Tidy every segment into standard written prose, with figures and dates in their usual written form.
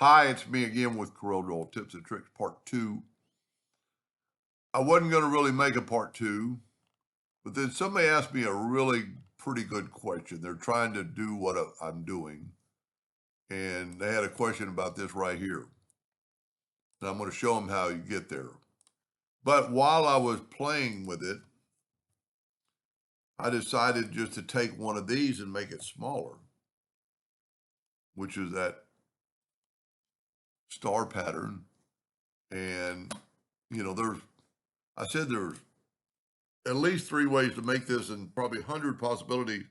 Hi, it's me again with Corel Tips and Tricks Part 2. I wasn't going to really make a Part 2, but then somebody asked me a really pretty good question. They're trying to do what I'm doing, and they had a question about this right here. And I'm going to show them how you get there. But while I was playing with it, I decided just to take one of these and make it smaller, which is that star pattern. And, I said there's at least 3 ways to make this and probably 100 possibilities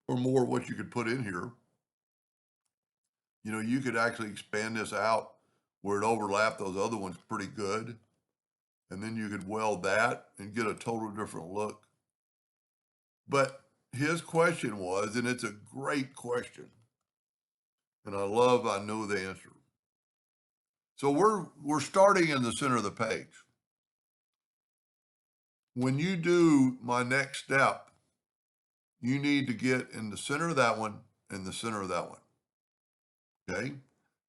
or more what you could put in here. You could actually expand this out where it overlapped those other ones pretty good. And then you could weld that and get a total different look. But his question was, and it's a great question, and I know the answer. So we're starting in the center of the page. When you do my next step, you need to get in the center of that one and the center of that one. Okay?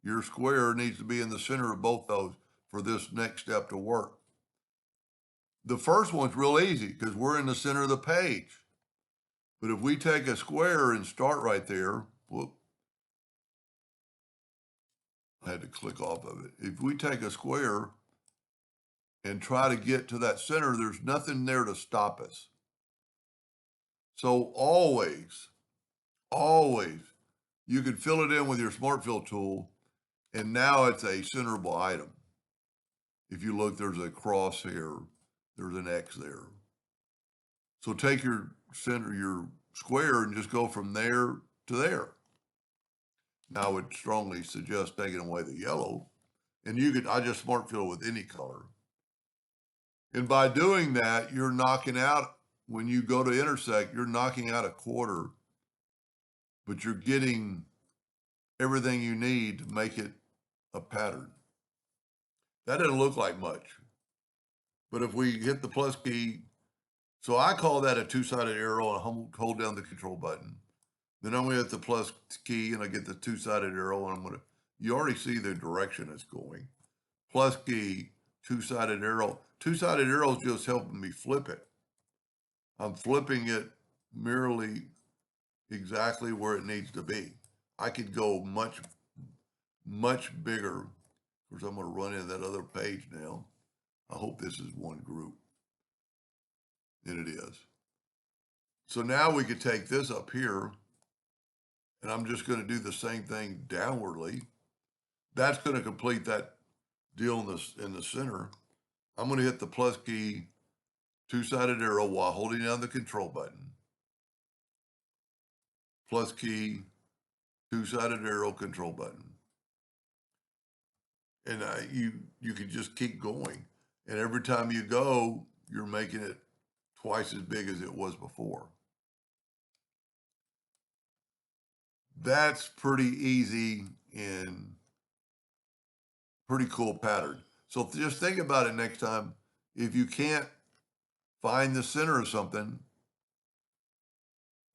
Your square needs to be in the center of both those for this next step to work. The first one's real easy because we're in the center of the page. But if we take a square and start right there, whoop, I had to click off of it. If we take a square and try to get to that center, there's nothing there to stop us. So always, you can fill it in with your Smart Fill tool, and now it's a centerable item. If you look, there's a cross here, there's an X there. So take your square and just go from there to there. Now I would strongly suggest taking away the yellow, and I just Smart Fill with any color. And by doing that, you're knocking out, when you go to intersect, you're knocking out a quarter, but you're getting everything you need to make it a pattern. That doesn't look like much, but if we hit the plus key, so I call that a two-sided arrow, and hold down the control button. Then I'm going to hit the plus key and I get the two-sided arrow, and you already see the direction it's going. Plus key, two-sided arrow. Two-sided arrow is just helping me flip it. I'm flipping it merely exactly where it needs to be. I could go much, much bigger. Of course, I'm going to run into that other page now. I hope this is one group. And it is. So now we could take this up here, and I'm just going to do the same thing downwardly. That's going to complete that deal in the center. I'm going to hit the plus key, two-sided arrow while holding down the control button. Plus key, two-sided arrow, control button. And you can just keep going. And every time you go, you're making it twice as big as it was before. That's pretty easy and pretty cool pattern. So just think about it next time. If you can't find the center of something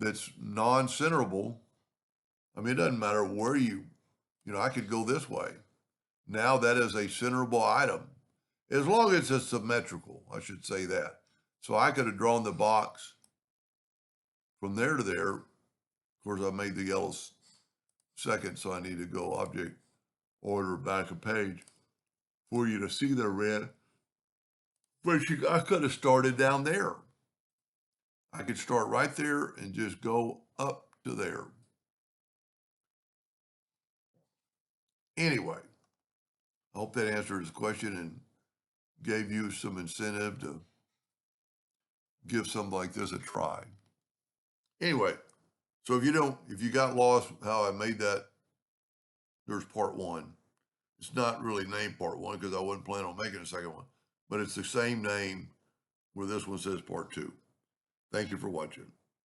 that's non-centerable, I mean, it doesn't matter where I could go this way. Now that is a centerable item, as long as it's symmetrical, I should say that. So I could have drawn the box from there to there. Of course, I made the yellow second, so I need to go object, order, back a page for you to see the red. But I could have started down there. I could start right there and just go up to there. Anyway, I hope that answered his question and gave you some incentive to give something like this a try. Anyway, so if you got lost how I made that, there's part 1. It's not really named part 1 because I wasn't planning on making a second one, but it's the same name where this one says part 2. Thank you for watching.